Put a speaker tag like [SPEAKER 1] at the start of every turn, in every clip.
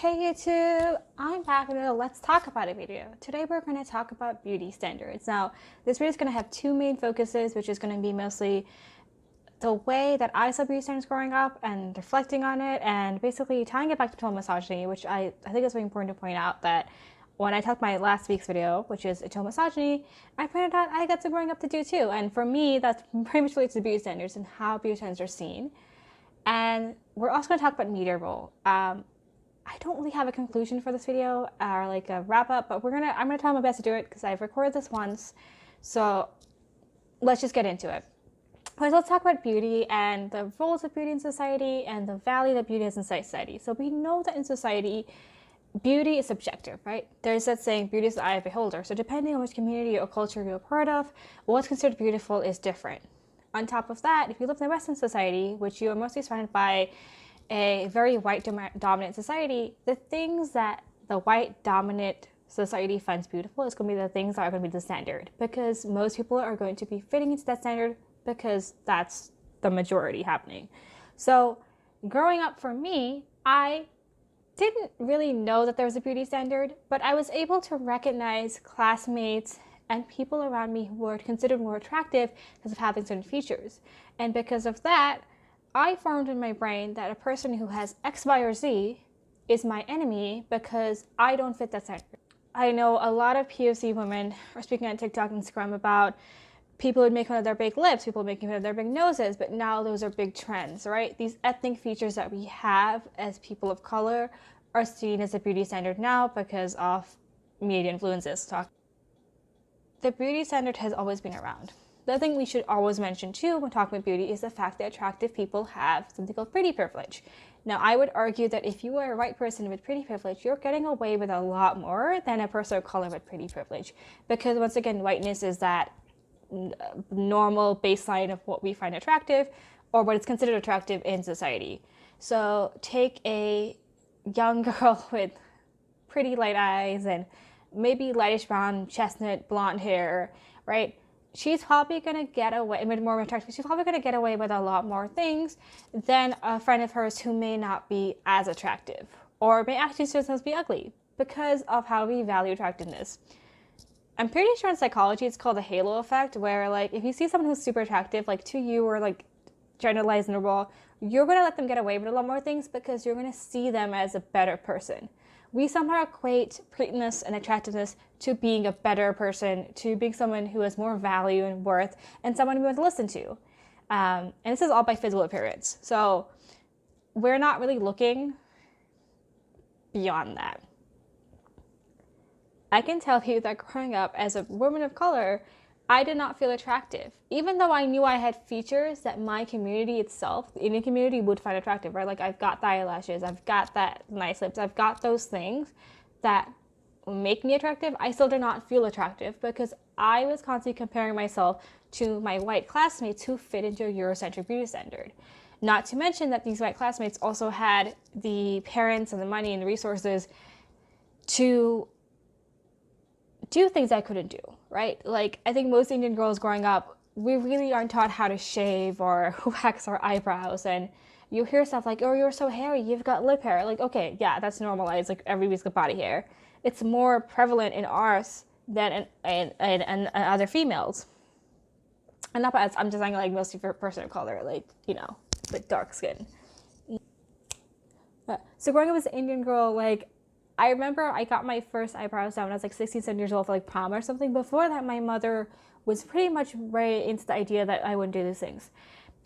[SPEAKER 1] Hey YouTube, I'm back with a Let's Talk About It video. Today we're going to talk about beauty standards. Now, this video is going to have two main focuses, which is going to be mostly the way that I saw beauty standards growing up and reflecting on it, and basically tying it back to total misogyny, which I think is very important to point out that when I talked my last week's video, which is total misogyny, I pointed out I got some growing up to do too. And for me, that's pretty much related to beauty standards and how beauty standards are seen. And we're also going to talk about media role. I don't really have a conclusion for this video or like a wrap up, but I'm gonna try my best to do it because I've recorded this once. So let's just get into it. Let's talk about beauty and the roles of beauty in society and the value that beauty has in society. So we know that in society, beauty is subjective, right? There's that saying, beauty is the eye of the beholder. So depending on which community or culture you're a part of, what's considered beautiful is different. On top of that, if you live in a Western society, which you are mostly surrounded by a very white dominant society, the things that the white dominant society finds beautiful is going to be the things that are going to be the standard, because most people are going to be fitting into that standard because that's the majority happening. So growing up for me, I didn't really know that there was a beauty standard, but I was able to recognize classmates and people around me who were considered more attractive because of having certain features. And because of that, I formed in my brain that a person who has X, Y, or Z is my enemy because I don't fit that standard. I know a lot of POC women are speaking on TikTok and Instagram about people would make fun of their big lips, people making fun of their big noses, but now those are big trends, right? These ethnic features that we have as people of color are seen as a beauty standard now because of media influences. The beauty standard has always been around. The other thing we should always mention too when talking about beauty is the fact that attractive people have something called pretty privilege. Now, I would argue that if you are a white person with pretty privilege, you're getting away with a lot more than a person of color with pretty privilege. Because once again, whiteness is that normal baseline of what we find attractive or what is considered attractive in society. So take a young girl with pretty light eyes and maybe lightish brown, chestnut, blonde hair, right? She's probably going to get away with more attractive. She's probably going to get away with a lot more things than a friend of hers who may not be as attractive or may actually just be ugly because of how we value attractiveness. I'm pretty sure in psychology it's called the halo effect, where like if you see someone who's super attractive, like to you or like generalized normal, you're going to let them get away with a lot more things because you're going to see them as a better person. We somehow equate prettiness and attractiveness to being a better person, to being someone who has more value and worth, and someone we want to listen to. And this is all by physical appearance. So we're not really looking beyond that. I can tell you that growing up as a woman of color, I did not feel attractive, even though I knew I had features that my community itself, the Indian community, would find attractive, right? Like I've got the eyelashes, I've got that nice lips, I've got those things that make me attractive. I still did not feel attractive because I was constantly comparing myself to my white classmates who fit into a Eurocentric beauty standard. Not to mention that these white classmates also had the parents and the money and the resources to do things I couldn't do, right? Like I think most Indian girls growing up, we really aren't taught how to shave or wax our eyebrows, and you hear stuff like, oh, you're so hairy, you've got lip hair. Like, okay, yeah, that's normalized, like everybody's got body hair. It's more prevalent in ours than in other females. And not bad, I'm just saying like mostly for a person of color, like, you know, with dark skin. So growing up as an Indian girl, like I remember I got my first eyebrows done when I was like 16, 17 years old for like prom or something. Before that, my mother was pretty much very into the idea that I wouldn't do these things.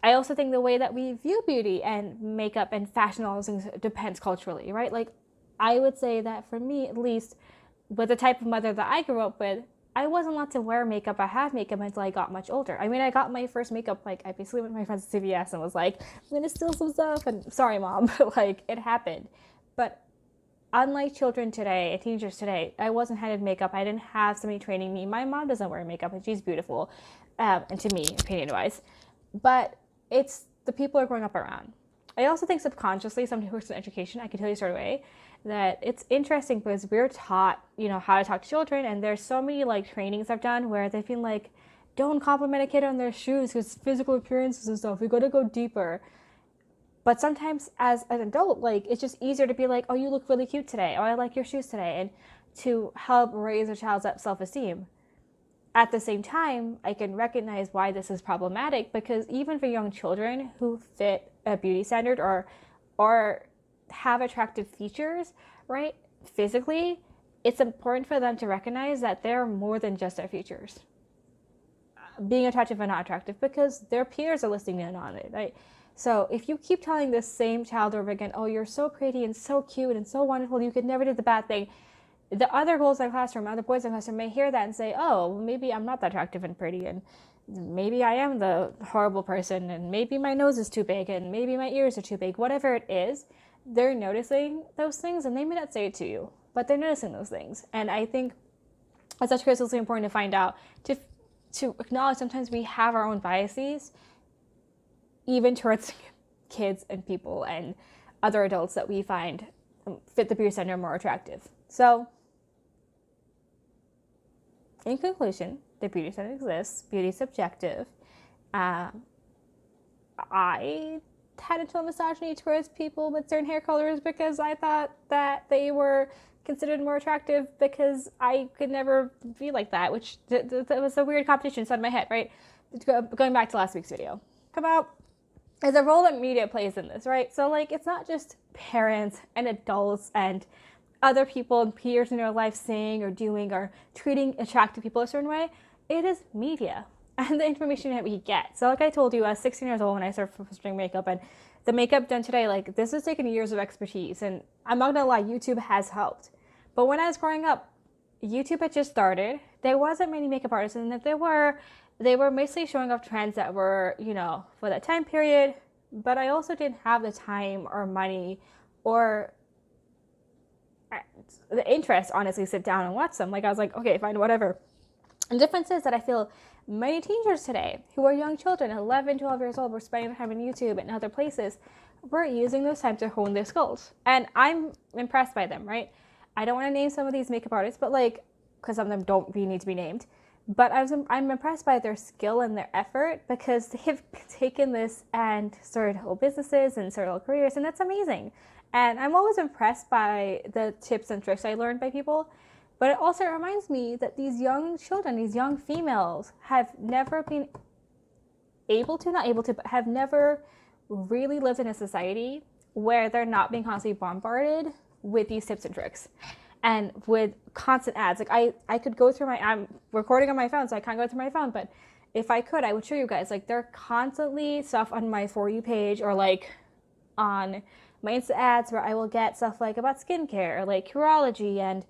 [SPEAKER 1] I also think the way that we view beauty and makeup and fashion, all those things depends culturally, right? Like I would say that for me, at least, with the type of mother that I grew up with, I wasn't allowed to wear makeup or have makeup until I got much older. I mean, I got my first makeup, like I basically went to my friends at CVS and was like, I'm gonna steal some stuff, and sorry mom, but like it happened. But unlike children today, teenagers today, I wasn't handed makeup. I didn't have somebody training me. My mom doesn't wear makeup and she's beautiful, and to me, opinion-wise. But it's the people are growing up around. I also think subconsciously, somebody who works in education, I can tell you straight away, that it's interesting because we're taught, you know, how to talk to children, and there's so many like trainings I've done where they feel like, don't compliment a kid on their shoes because physical appearances and stuff. We got to go deeper. But sometimes as an adult, like, it's just easier to be like, oh, you look really cute today. Oh, I like your shoes today. And to help raise a child's self-esteem. At the same time, I can recognize why this is problematic, because even for young children who fit a beauty standard or have attractive features, right, physically, it's important for them to recognize that they're more than just their features. Being attractive and not attractive, because their peers are listening in on it, right? So if you keep telling this same child over again, oh, you're so pretty and so cute and so wonderful, you could never do the bad thing, the other girls in the classroom, other boys in the classroom may hear that and say, oh, maybe I'm not that attractive and pretty, and maybe I am the horrible person, and maybe my nose is too big, and maybe my ears are too big. Whatever it is, they're noticing those things, and they may not say it to you, but they're noticing those things. And I think it's such critically important to find out, to acknowledge sometimes we have our own biases, even towards kids and people and other adults that we find fit the beauty standard more attractive. So, in conclusion, the beauty standard exists. Beauty is subjective. I had into a misogyny towards people with certain hair colors because I thought that they were considered more attractive because I could never be like that, which that was a weird competition inside my head, right? Going back to last week's video. About is the role that media plays in this, right? So, like, it's not just parents and adults and other people and peers in their life saying or doing or treating attractive people a certain way. It is media and the information that we get. So like I told you, I was 16 years old when I started doing makeup, and the makeup done today, like, this has taken years of expertise, and I'm not gonna lie, YouTube has helped. But when I was growing up, YouTube had just started. There wasn't many makeup artists, and if there were, they were mostly showing off trends that were, you know, for that time period. But I also didn't have the time or money or the interest, honestly, sit down and watch them. Like, I was like, okay, fine, whatever. And the difference is that I feel many teenagers today who are young children, 11, 12 years old, were spending time on YouTube and other places, were using those time to hone their skills. And I'm impressed by them, right? I don't want to name some of these makeup artists, but like, because some of them don't really need to be named. But I'm impressed by their skill and their effort, because they've taken this and started whole businesses and started whole careers, and that's amazing. And I'm always impressed by the tips and tricks I learned by people. But it also reminds me that these young children, these young females, have never been but have never really lived in a society where they're not being constantly bombarded with these tips and tricks and with constant ads. Like, I could go through I'm recording on my phone, so I can't go through my phone, but if I could, I would show you guys. Like, there are constantly stuff on my For You page or like on my Insta ads where I will get stuff like about skincare or like Curology and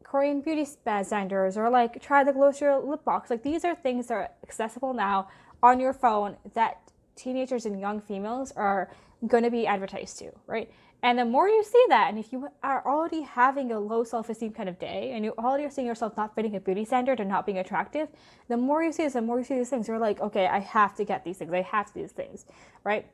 [SPEAKER 1] Korean beauty standards, or like try the Glow Sheer lip box. Like, these are things that are accessible now on your phone that teenagers and young females are going to be advertised to, right? And the more you see that, and if you are already having a low self-esteem kind of day, and you already are seeing yourself not fitting a beauty standard and not being attractive, the more you see this, the more you see these things, you're like, okay, I have to get these things. I have to do these things, right?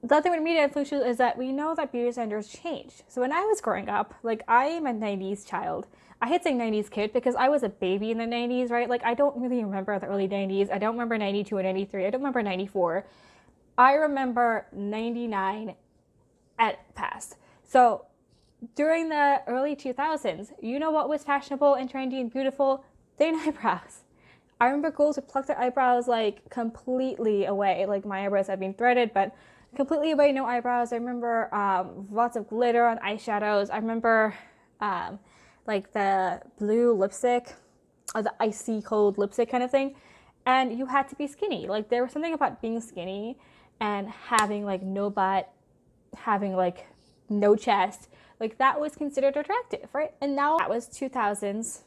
[SPEAKER 1] The other thing with media influence is that we know that beauty standards change. So when I was growing up, like, I am a 90s child. I hate saying 90s kid because I was a baby in the 90s, right? Like, I don't really remember the early 90s. I don't remember 92 and 93. I don't remember 94. I remember 99 at past. So during the early 2000s, you know what was fashionable and trendy and beautiful? Thin eyebrows. I remember girls would pluck their eyebrows like completely away. Like, my eyebrows have been threaded, but completely away, no eyebrows. I remember lots of glitter on eyeshadows. I remember like the blue lipstick or the icy cold lipstick kind of thing. And you had to be skinny. Like, there was something about being skinny and having like no butt, having like no chest, like that was considered attractive, right? And now that was 2000s,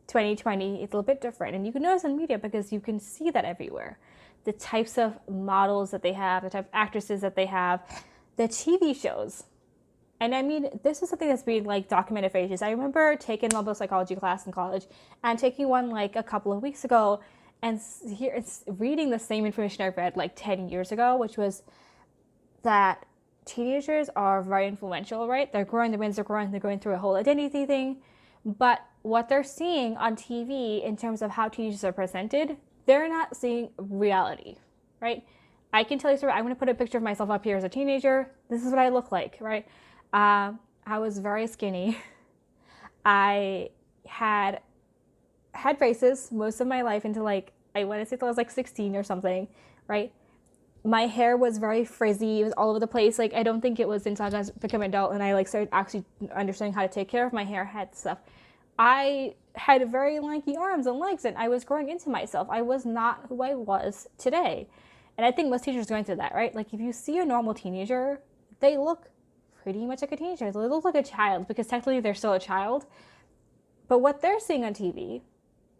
[SPEAKER 1] 2020, it's a little bit different. And you can notice in media because you can see that everywhere. The types of models that they have, the type of actresses that they have, the TV shows. And I mean, this is something that's been like documented for ages. I remember taking a level psychology class in college and taking one like a couple of weeks ago, and here it's reading the same information I read like 10 years ago, which was that teenagers are very influential, right? They're growing, their brains are growing, they're going through a whole identity thing. But what they're seeing on TV in terms of how teenagers are presented, they're not seeing reality, right? I can tell you a story. I'm going to put a picture of myself up here as a teenager. This is what I look like, right? I was very skinny. I had braces most of my life until like, I want to say until I was like 16 or something, right? My hair was very frizzy. It was all over the place. Like, I don't think it was until I became an adult and I like started actually understanding how to take care of my hair, head stuff. I had very lanky arms and legs, and I was growing into myself. I was not who I was today. And I think most teenagers are going through that, right? Like, if you see a normal teenager, they look pretty much like a teenager. They look like a child because technically they're still a child. But what they're seeing on TV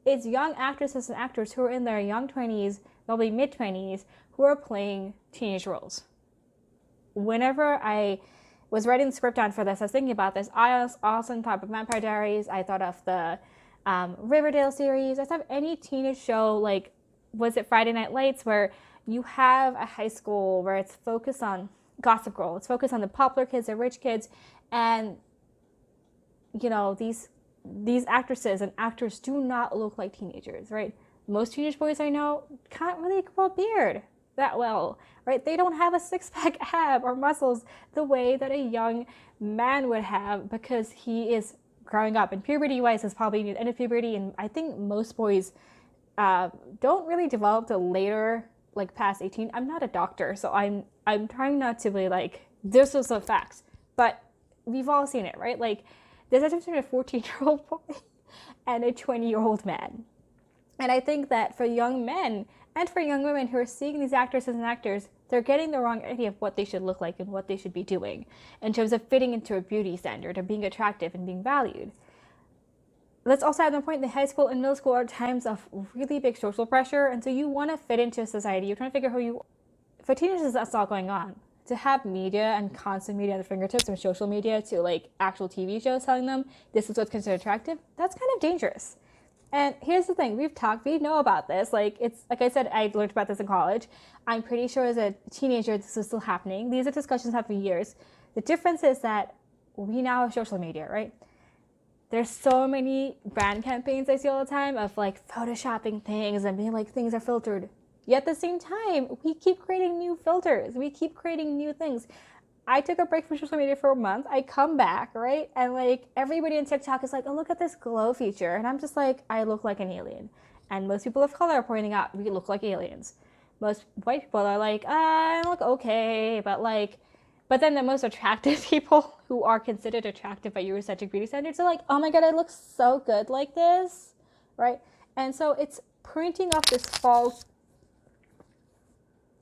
[SPEAKER 1] is young actresses and actors who are in their young 20s, probably mid-20s, who are playing teenage roles. Whenever I was writing the script down for this, I was thinking about this. I also thought of Vampire Diaries. I thought of the Riverdale series. I thought of any teenage show, like, was it Friday Night Lights, where you have a high school where it's focused on Gossip Girl. It's focused on the popular kids, the rich kids, and, you know, these actresses and actors do not look like teenagers, right? Most teenage boys I know can't really grow a beard that well, right? They don't have a six-pack ab or muscles the way that a young man would have because he is growing up. And puberty-wise is probably the end of puberty, and I think most boys don't really develop till later, like past 18. I'm not a doctor, so I'm trying not to be like, this is the facts, but we've all seen it, right? Like, there's a difference between a 14-year-old boy and a 20-year-old man. And I think that for young men and for young women who are seeing these actresses and actors, they're getting the wrong idea of what they should look like and what they should be doing in terms of fitting into a beauty standard or being attractive and being valued. Let's also add the point that high school and middle school are times of really big social pressure, and so you want to fit into society. You're trying to figure out who you are. For teenagers, that's all going on. To have media and constant media at their fingertips, from social media to like actual TV shows telling them this is what's considered attractive, that's kind of dangerous. And here's the thing, we know about this. Like, it's like I said, I learned about this in college. I'm pretty sure as a teenager this is still happening. These are discussions happening for years. The difference is that we now have social media, right? There's so many brand campaigns I see all the time of like photoshopping things and being like things are filtered. Yet at the same time, we keep creating new filters. We keep creating new things. I took a break from social media for a month. I come back, right? And like everybody on TikTok is like, oh, look at this glow feature. And I'm just like, I look like an alien. And most people of color are pointing out we look like aliens. Most white people are like, I look okay. But then the most attractive people who are considered attractive by Eurocentric beauty standards are like, oh my God, I look so good like this, right? And so it's printing off this false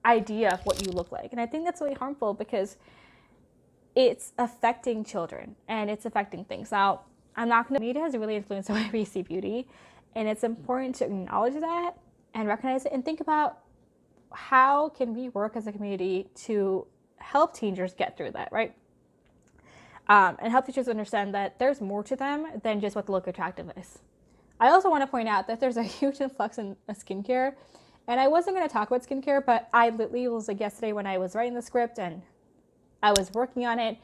[SPEAKER 1] idea of what you look like. And I think that's really harmful because it's affecting children and it's affecting things. Now, media has really influenced the way we see beauty, and it's important to acknowledge that and recognize it and think about how can we work as a community to help teenagers get through that, right? And help teachers understand that there's more to them than just what the look attractive is. I also want to point out that there's a huge influx in skincare, and I wasn't going to talk about skincare, but I literally was like yesterday when I was writing the script and I was working on it,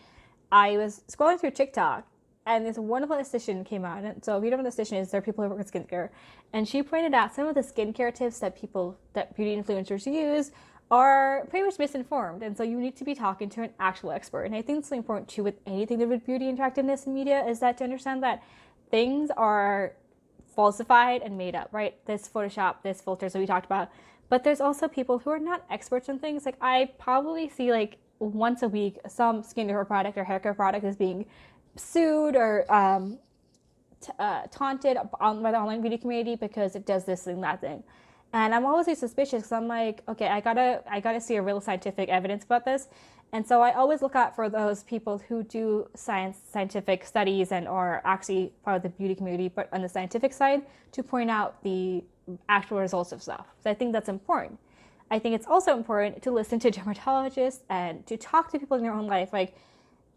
[SPEAKER 1] I was scrolling through TikTok, and this wonderful esthetician came out. And so if you don't know what an esthetician is, there are people who work with skincare, and she pointed out some of the skincare tips that beauty influencers use are pretty much misinformed, and so you need to be talking to an actual expert. And I think it's really important too with anything to do with beauty and attractiveness in media is that to understand that things are falsified and made up, right? This Photoshop, this filters that we talked about, but there's also people who are not experts in things. Like, I probably see like once a week some skincare product or haircare product is being sued or taunted by the online beauty community because it does this and that thing. And I'm always suspicious because I'm like, okay, I gotta see a real scientific evidence about this. And so I always look out for those people who do scientific studies and are actually part of the beauty community, but on the scientific side, to point out the actual results of stuff. So I think that's important. I think it's also important to listen to dermatologists and to talk to people in your own life. Like,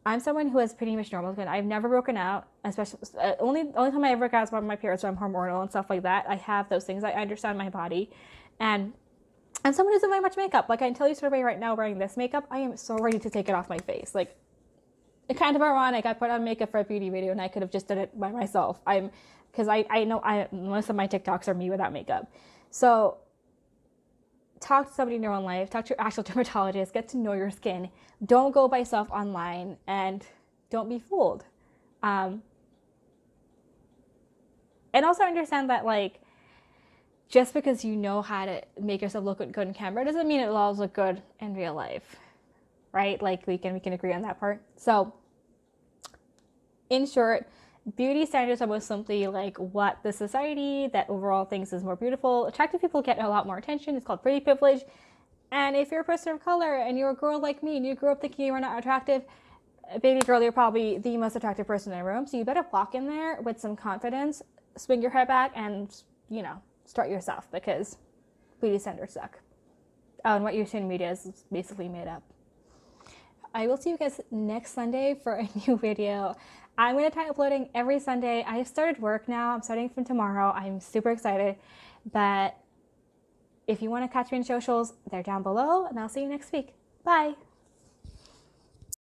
[SPEAKER 1] I'm someone who has pretty much normal skin. I've never broken out, especially only time I ever broke out is when my periods, so I'm hormonal and stuff like that. I have those things. I understand my body, and I'm someone who doesn't wear much makeup. Like, I can tell you somebody right now wearing this makeup, I am so ready to take it off my face. Like, it's kind of ironic. I put on makeup for a beauty video, and I could have just done it by myself. Because I know most of my TikToks are me without makeup. So talk to somebody in your own life, talk to your actual dermatologist, get to know your skin. Don't go by stuff online and don't be fooled. And also understand that, like, just because you know how to make yourself look good in camera doesn't mean it'll always look good in real life, right? Like, we can agree on that part. So, in short, beauty standards are most simply like what the society that overall thinks is more beautiful. Attractive people get a lot more attention. It's called pretty privilege. And if you're a person of color and you're a girl like me and you grew up thinking you were not attractive, baby girl, you're probably the most attractive person in the room. So you better walk in there with some confidence, swing your head back, and, you know, start yourself, because beauty standards suck. Oh, and what you see in media is basically made up. I will see you guys next Sunday for a new video. I'm going to try uploading every Sunday. I started work now. I'm starting from tomorrow. I'm super excited. But if you want to catch me in socials, they're down below, and I'll see you next week. Bye.